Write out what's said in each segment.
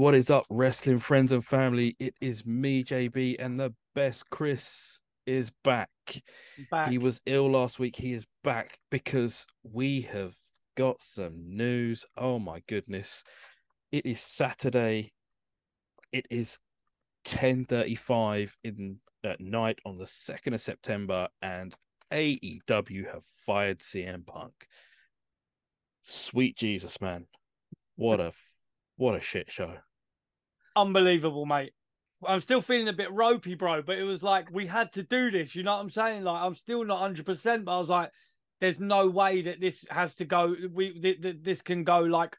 what is up, wrestling friends and family? It is me, JB, and the best Chris is back. He Back. was ill last week. He is back because we have got some news. Oh my goodness. It is Saturday. It is 10:35 at night on the 2nd of September, and AEW have fired CM Punk. Sweet Jesus, man. What a shit show. Unbelievable, mate. I'm still feeling a bit ropey, bro, but it was like we had to do this. You know what I'm saying? Like, I'm still not 100%, but I was like, there's no way that this has to go. This can go like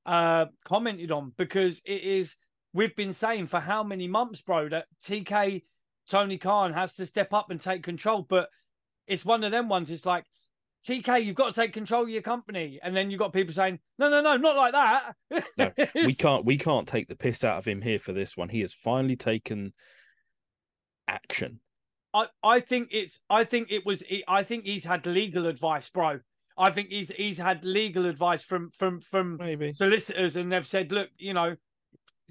commented on, because it is. We've been saying for how many months, bro, that TK Tony Khan has to step up and take control. But it's one of them ones. It's like, TK, you've got to take control of your company, and then you've got people saying, no, not like that. No, we can't take the piss out of him here for this one. He has finally taken action. I think he's had legal advice, bro. I think he's had legal advice from Maybe solicitors, and they've said, look,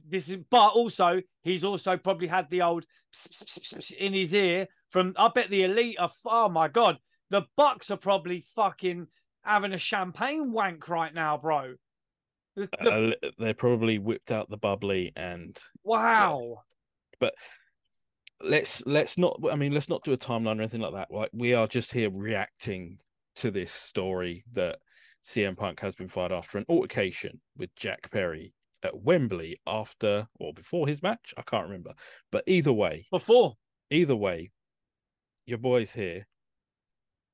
this is. But also, he's also probably had the old in his ear from. I bet the elite are. Oh my god, the Bucks are probably fucking having a champagne wank right now, bro. they probably whipped out the bubbly and Wow. But let's not. I mean, let's not do a timeline or anything like that. Like, we are just here reacting to this story that CM Punk has been fired after an altercation with Jack Perry at Wembley after or before his match. I can't remember, but either way, your boys here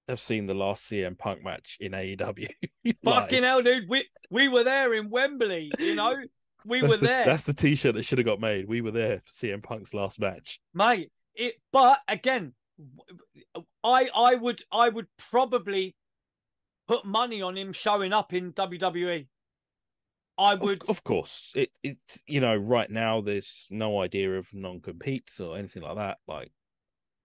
have seen the last CM Punk match in AEW. Fucking hell, dude. We were there in Wembley, We were there. That's the t-shirt that should have got made. We were there for CM Punk's last match. Mate, but again, I would probably put money on him showing up in WWE. I would, of course. It's right now there's no idea of non-competes or anything like that. Like,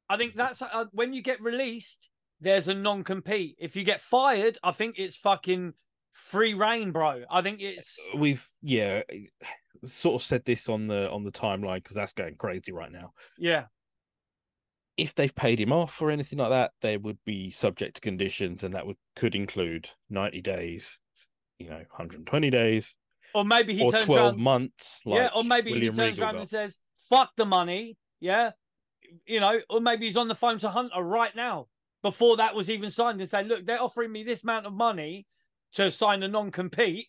I think that's when you get released, there's a non-compete. If you get fired, I think it's fucking free reign, bro. I think it's we've sort of said this on the timeline because that's going crazy right now. Yeah. If they've paid him off or anything like that, they would be subject to conditions, and that could include 90 days, 120 days, or maybe he turns 12 around, months. Like, or maybe William he turns Regal around and says, "Fuck the money," yeah, or maybe he's on the phone to Hunter right now before that was even signed and say, "Look, they're offering me this amount of money to sign a non-compete.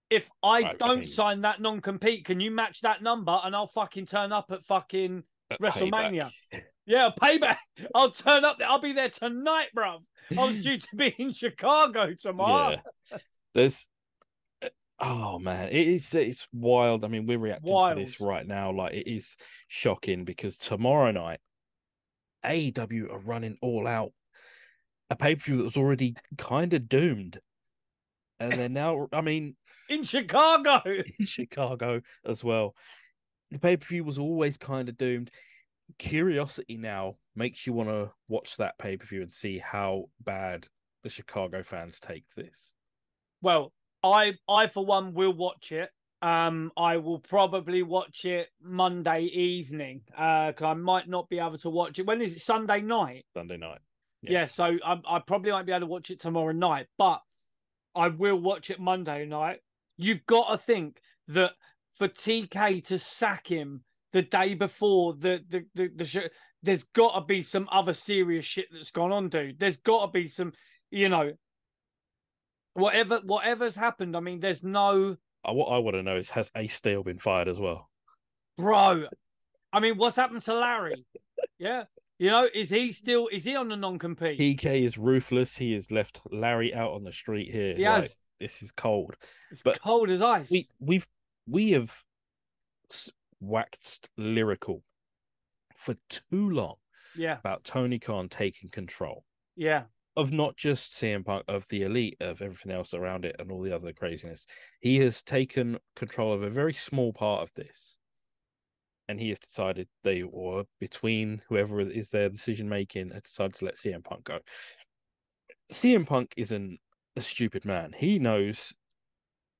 If I don't sign that non-compete, can you match that number? And I'll fucking turn up at fucking WrestleMania." Payback. Yeah, payback. I'll turn up there. I'll be there tonight, bro. I was due to be in Chicago tomorrow. Yeah. Oh man, it's wild. I mean, we're reacting to this right now. Like, it is shocking because tomorrow night, AEW are running all out. A pay-per-view that was already kind of doomed. And they're now, I mean, in Chicago as well. The pay-per-view was always kind of doomed. Curiosity now makes you want to watch that pay-per-view and see how bad the Chicago fans take this. Well, I for one will watch it. I will probably watch it Monday evening. Cause I might not be able to watch it. When is it? Sunday night. Sunday night. Yeah, so I probably won't be able to watch it tomorrow night, but I will watch it Monday night. You've got to think that for TK to sack him the day before the show, there's got to be some other serious shit that's gone on, dude. There's got to be some, whatever's happened. I mean, there's no. What I want to know is, has Ace Steel been fired as well? Bro, I mean, what's happened to Larry? Yeah. Is he on the non-compete? TK is ruthless. He has left Larry out on the street here. Yes. This is cold. It's cold as ice. We have waxed lyrical for too long. Yeah. About Tony Khan taking control. Yeah. Of not just CM Punk, of the elite, of everything else around it and all the other craziness. He has taken control of a very small part of this. And he has decided between whoever is their decision making, has decided to let CM Punk go. CM Punk isn't a stupid man. He knows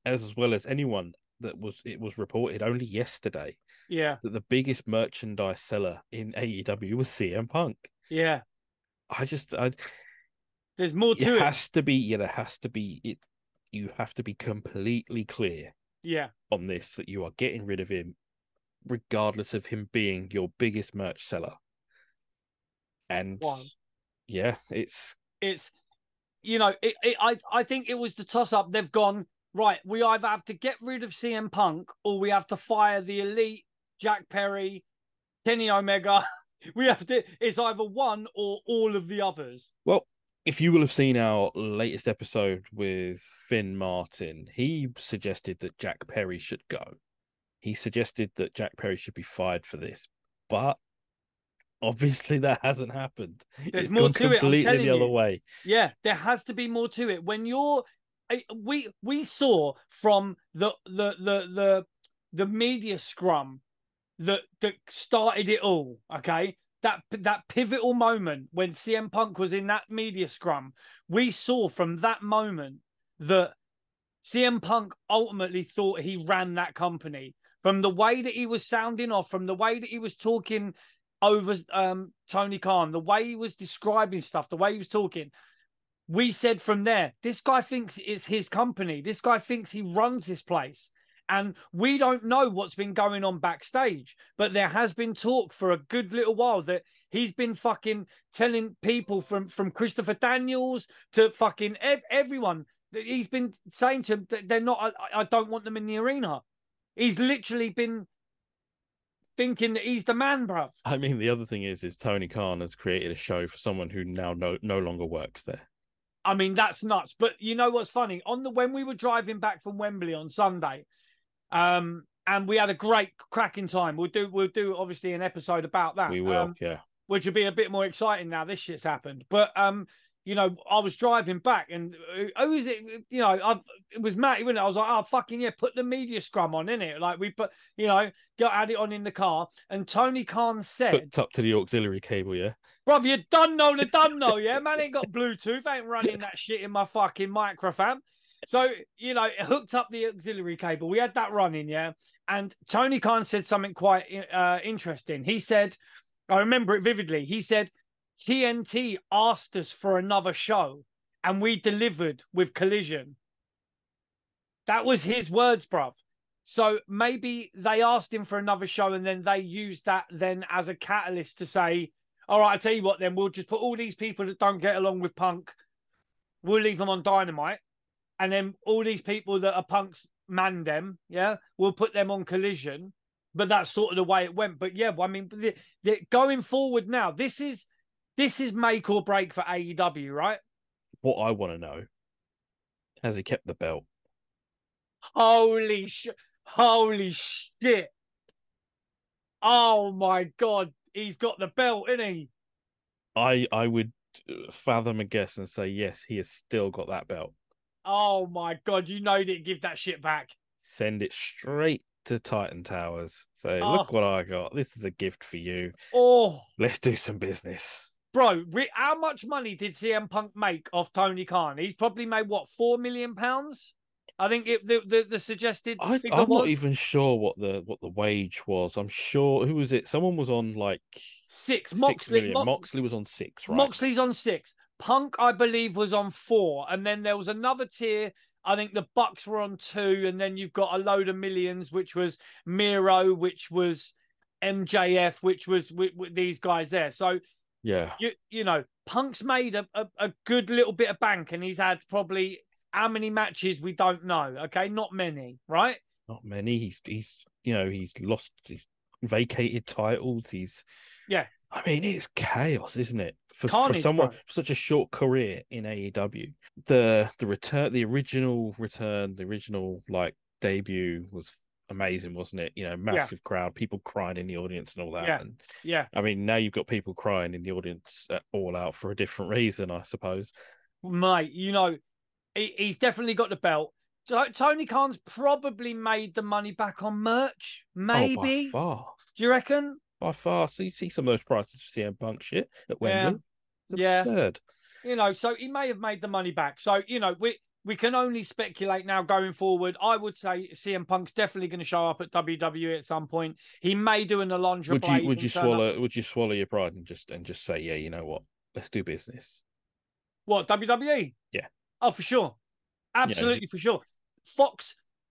as well as anyone that it was reported only yesterday Yeah. that the biggest merchandise seller in AEW was CM Punk. Yeah. I There's more it to it. has to be, yeah, there has to be it. You have to be completely clear Yeah. on this that you are getting rid of him, regardless of him being your biggest merch seller. And One. yeah, it's It's I think it was the toss up. They've gone, right, we either have to get rid of CM Punk or we have to fire the elite Jack Perry, Kenny Omega. We have to, it's either one or all of the others. well. If you will have seen our latest episode with Finn Martin, he suggested that Jack Perry should go. He suggested that Jack Perry should be fired for this, but obviously that hasn't happened. There's It's more gone to it. I'm completely the telling other you. way. Yeah, there has to be more to it. When you're, we saw from the media scrum that started it all. Okay, that pivotal moment when CM Punk was in that media scrum, we saw from that moment that CM Punk ultimately thought he ran that company. From the way that he was sounding off, from the way that he was talking over Tony Khan, the way he was describing stuff, the way he was talking, we said from there, this guy thinks it's his company. This guy thinks he runs this place. And we don't know what's been going on backstage, but there has been talk for a good little while that he's been fucking telling people from Christopher Daniels to fucking everyone that he's been saying to them that they're not, I don't want them in the arena. He's literally been thinking that he's the man, bruv. I mean, the other thing is Tony Khan has created a show for someone who now no longer works there. I mean, that's nuts. But you know what's funny? When we were driving back from Wembley on Sunday, and we had a great cracking time. We'll do obviously an episode about that. We will, yeah. Which will be a bit more exciting now this shit's happened. But I was driving back and who is it? It was Matty, wasn't it? I was like, oh fucking yeah, put the media scrum on, innit? Like we put, had it on in the car. And Tony Khan said, hooked up to the auxiliary cable, yeah. bruv, you done know, yeah? Man ain't got Bluetooth, ain't running that shit in my fucking microfam. So, it hooked up the auxiliary cable. We had that running, yeah? And Tony Khan said something quite interesting. He said, I remember it vividly. He said, TNT asked us for another show and we delivered with Collision. That was his words, bruv. So maybe they asked him for another show and then they used that then as a catalyst to say, all right, I tell you what, then we'll just put all these people that don't get along with Punk, we'll leave them on Dynamite. And then all these people that are Punk's man them, yeah, we'll put them on Collision. But that's sort of the way it went. But yeah, I mean, going forward now, this is make or break for AEW, right? What I want to know, has he kept the belt? Holy shit. Oh my God. He's got the belt, isn't he? I would fathom a guess and say, yes, he has still got that belt. Oh my God. You know that give that shit back. Send it straight to Titan Towers. Say, look what I got. This is a gift for you. Oh. Let's do some business. Bro, how much money did CM Punk make off Tony Khan? He's probably made, what, £4 million? I think the suggested figure I'm was not even sure what the wage was. I'm sure, who was it? Someone was on like 6. 6 million. Moxley was on 6, right? Moxley's on 6. Punk, I believe, was on 4, and then there was another tier. I think the Bucks were on 2, and then you've got a load of millions, which was Miro, which was MJF, which was with these guys there. So yeah, Punk's made a good little bit of bank, and he's had probably how many matches we don't know. Okay, not many, right? Not many. He's lost, he's vacated titles. I mean, it's chaos, isn't it? For someone for such a short career in AEW. The original like debut was amazing, wasn't it? Massive crowd, people crying in the audience and all that. Yeah. I mean, now you've got people crying in the audience at All Out for a different reason, I suppose. Mate, he's definitely got the belt. Tony Khan's probably made the money back on merch. Maybe. By far. Do you reckon? By far. So you see some of those prices for CM Punk shit at Wembley. It's absurd. So he may have made the money back. So, we can only speculate now going forward. I would say CM Punk's definitely going to show up at WWE at some point. He may do an Alundra Blade. Would you swallow your pride and just say, yeah, you know what? Let's do business. What, WWE? Yeah. Oh, for sure. Absolutely, for sure.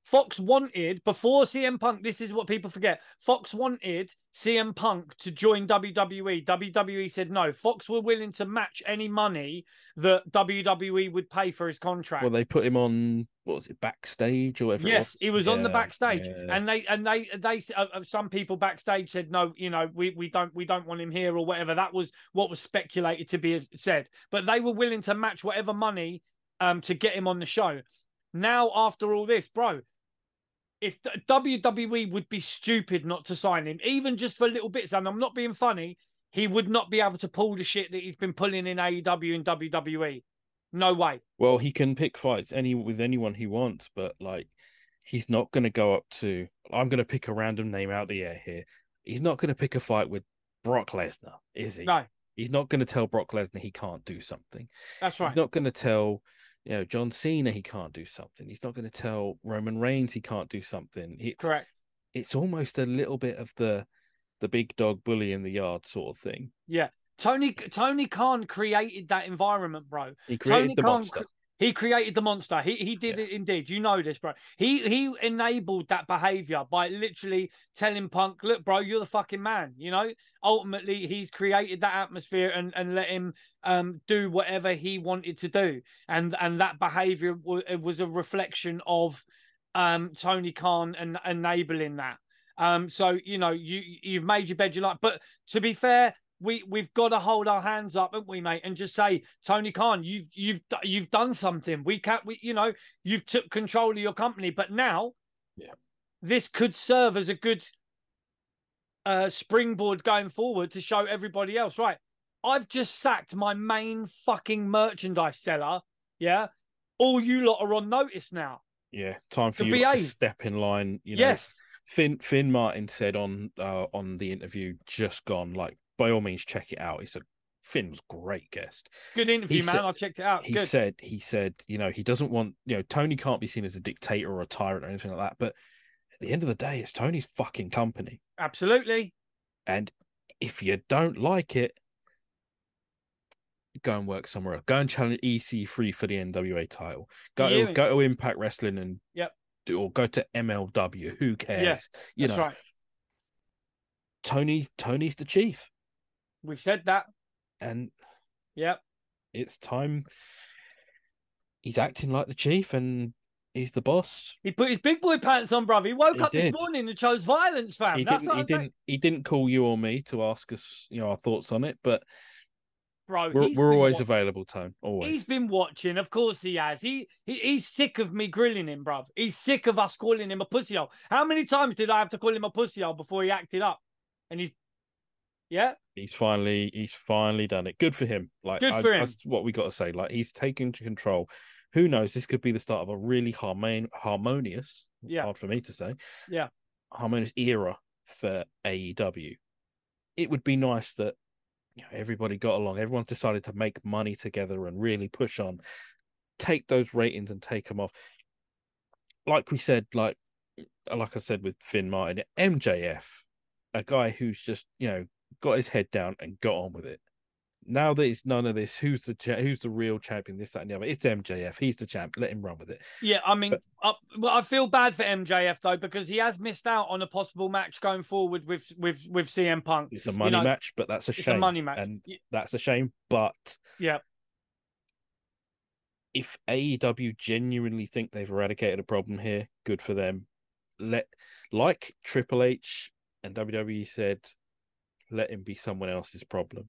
Fox wanted, before CM Punk, this is what people forget. Fox wanted CM Punk to join WWE. WWE said no. Fox were willing to match any money that WWE would pay for his contract. Well, they put him on, what was it, backstage or whatever it was? Yes, he was on the backstage. Yeah. And they some people backstage said, no, we don't want him here or whatever. That was what was speculated to be said. But they were willing to match whatever money to get him on the show. Now, after all this, bro, if WWE would be stupid not to sign him, even just for little bits, and I'm not being funny, he would not be able to pull the shit that he's been pulling in AEW and WWE. No way. Well, he can pick fights with anyone he wants, but like, he's not going to go up to. I'm going to pick a random name out the air here. He's not going to pick a fight with Brock Lesnar, is he? No. He's not going to tell Brock Lesnar he can't do something. That's right. He's not going to tell, John Cena he can't do something. He's not going to tell Roman Reigns he can't do something. Correct. It's almost a little bit of the big dog bully in the yard sort of thing. Yeah. Tony Khan created that environment, bro. He created the monster. He created the monster. He did it indeed. You know this, bro. He enabled that behavior by literally telling Punk, look, bro, you're the fucking man. Ultimately, he's created that atmosphere and let him do whatever he wanted to do. And that behavior was a reflection of Tony Khan and enabling that. So you've made your bed, you like. But to be fair, we've got to hold our hands up, haven't we, mate, and just say, Tony Khan, you've done something. You've took control of your company, but now, this could serve as a good springboard going forward to show everybody else. Right, I've just sacked my main fucking merchandise seller. Yeah, all you lot are on notice now. Yeah, time for you to step in line. Yes. Finn Martin said on the interview just gone, like, by all means, check it out. He said Finn was a great guest. Good interview, man. I checked it out. He said, he doesn't want, Tony can't be seen as a dictator or a tyrant or anything like that. But at the end of the day, it's Tony's fucking company. Absolutely. And if you don't like it, go and work somewhere else. Go and challenge EC3 for the NWA title. Go to Impact Wrestling and or go to MLW. Who cares? Yeah, that's right. Tony's the chief. We said that. And it's time. He's acting like the chief and he's the boss. He put his big boy pants on, brother. He woke up this morning and chose violence, fam. He didn't call you or me to ask us, our thoughts on it, but bro, we're always available, Tone. Always. He's been watching, of course he has. He's sick of me grilling him, bruv. He's sick of us calling him a pussy hole. How many times did I have to call him a pussy hole before he acted up? And he's finally done it. Good for him. Like, good for him. That's what we got to say. Like, he's taken control. Who knows? This could be the start of a really harmonious. It's hard for me to say. Yeah, harmonious era for AEW. It would be nice that everybody got along. Everyone decided to make money together and really push on. Take those ratings and take them off. Like we said, like I said with Finn Martin, MJF. A guy who's just, got his head down and got on with it. Now that it's none of this, who's the real champion, this, that, and the other, it's MJF. He's the champ. Let him run with it. Yeah, I mean, I feel bad for MJF, though, because he has missed out on a possible match going forward with CM Punk. It's a money match, but that's a shame. It's a money match. And that's a shame, but if AEW genuinely think they've eradicated a problem here, good for them. Like Triple H and WWE said, let him be someone else's problem.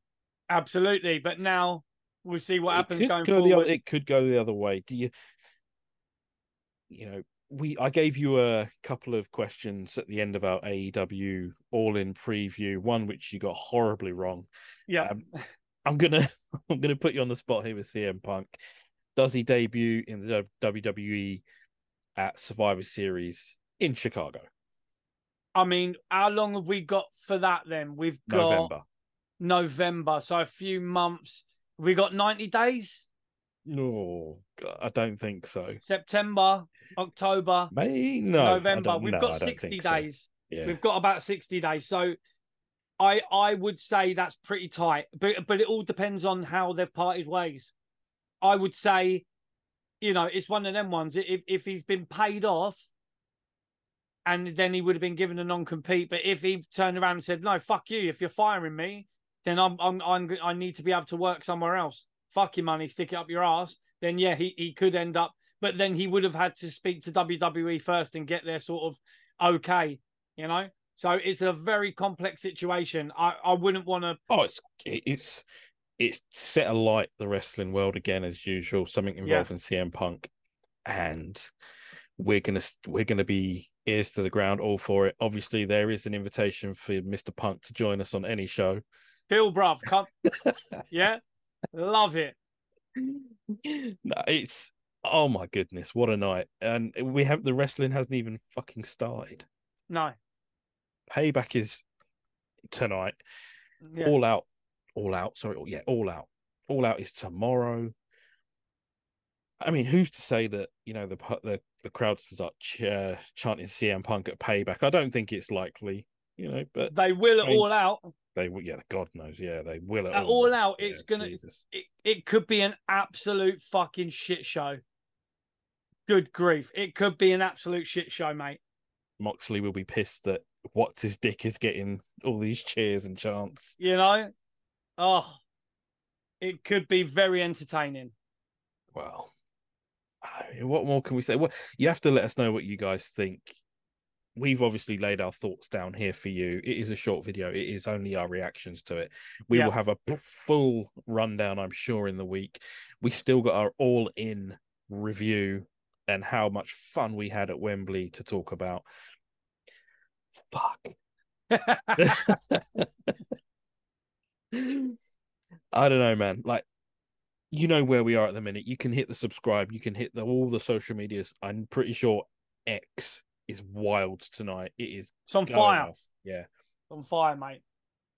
Absolutely, but now we'll see what happens going forward. It could go the other way. I gave you a couple of questions at the end of our AEW All-In preview. One which you got horribly wrong. Yeah, I'm gonna put you on the spot here with CM Punk. Does he debut in the WWE at Survivor Series in Chicago? I mean, how long have we got for that then? We've got November, so a few months. We got 90 days? No. I don't think so. September, October, May no, I November. don't. We've No, got I don't 60 think so. days. Yeah, We've got about 60 days. So I would say that's pretty tight. But it all depends on how they've parted ways. I would say, it's one of them ones. If he's been paid off, and then he would have been given a non-compete. But if he turned around and said, "No, fuck you. If you're firing me, then I need to be able to work somewhere else. Fuck your money, stick it up your ass." Then yeah, he could end up. But then he would have had to speak to WWE first and get their sort of okay, So it's a very complex situation. I wouldn't want to. Oh, it's set alight the wrestling world again as usual. Something involving CM Punk, and we're gonna be ears to the ground all for it. Obviously, there is an invitation for Mr. Punk to join us on any show. Bill, bruv, come. Yeah, love it. No, it's oh my goodness, what a night! And the wrestling hasn't even fucking started. No, Payback is tonight. yeah. All out. Sorry, yeah, all out is tomorrow. I mean, who's to say that the crowd start chanting CM Punk at Payback? I don't think it's likely, but They will it all out. They will, yeah. God knows, yeah, they will it all out. Yeah, It's gonna. It could be an absolute fucking shit show. Good grief! It could be an absolute shit show, mate. Moxley will be pissed that what's his dick is getting all these cheers and chants. Oh, it could be very entertaining. Well, what more can we say? Well, you have to let us know what you guys think. We've obviously laid our thoughts down here for you. It is a short video. It is only our reactions to it. We will have a full rundown, I'm sure, in the week. We still got our all-in review and how much fun we had at Wembley to talk about. Fuck. I don't know, man. Like, where we are at the minute. You can hit the subscribe. You can hit all the social medias. I'm pretty sure X is wild tonight. It is. It's on fire. Off. Yeah. On fire, mate.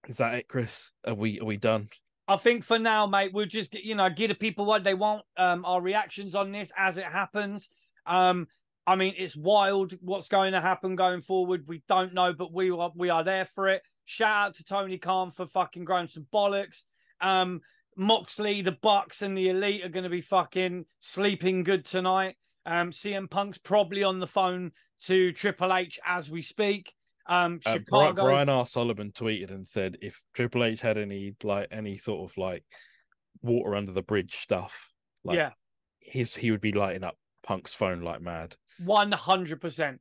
Is that it, Chris? Are we done? I think for now, mate, we'll just give the people what they want. Our reactions on this as it happens. I mean, it's wild what's going to happen going forward. We don't know, but we are there for it. Shout out to Tony Khan for fucking growing some bollocks. Moxley, the Bucks, and the Elite are going to be fucking sleeping good tonight. CM Punk's probably on the phone to Triple H as we speak. Chicago. Brian R. Solomon tweeted and said if Triple H had any sort of like water under the bridge stuff, he would be lighting up Punk's phone like mad. 100%.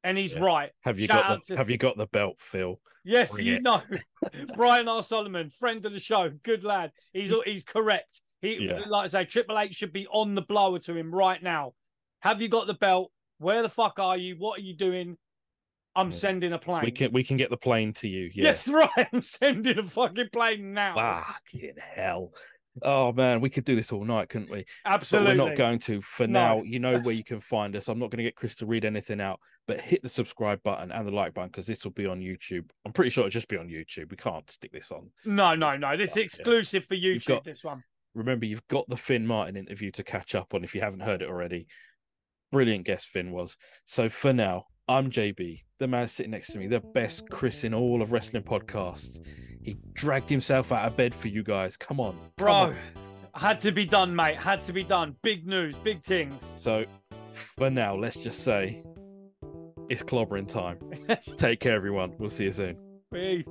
And he's right. Have you got the belt, Phil? Yes, Brian R. Solomon, friend of the show, good lad. He's correct. Like I say, Triple H should be on the blower to him right now. Have you got the belt? Where the fuck are you? What are you doing? I'm sending a plane. We can get the plane to you. Yeah. Yes, right. I'm sending a fucking plane now. Fucking hell. Oh man, we could do this all night, couldn't we? Absolutely. But we're not going to. For now, you know where you can find us. I'm not going to get Chris to read anything out, but hit the subscribe button and the like button because this will be on YouTube. I'm pretty sure it'll just be on YouTube. We can't stick this on. No. This is exclusive for YouTube, this one. Remember, you've got the Finn Martin interview to catch up on if you haven't heard it already. Brilliant guest Finn was. So for now, I'm JB, the man sitting next to me, the best Chris in all of wrestling podcasts. He dragged himself out of bed for you guys. Come on. Bro, had to be done, mate. Had to be done. Big news, big things. So for now, let's just say it's clobbering time. Take care, everyone. We'll see you soon. Peace.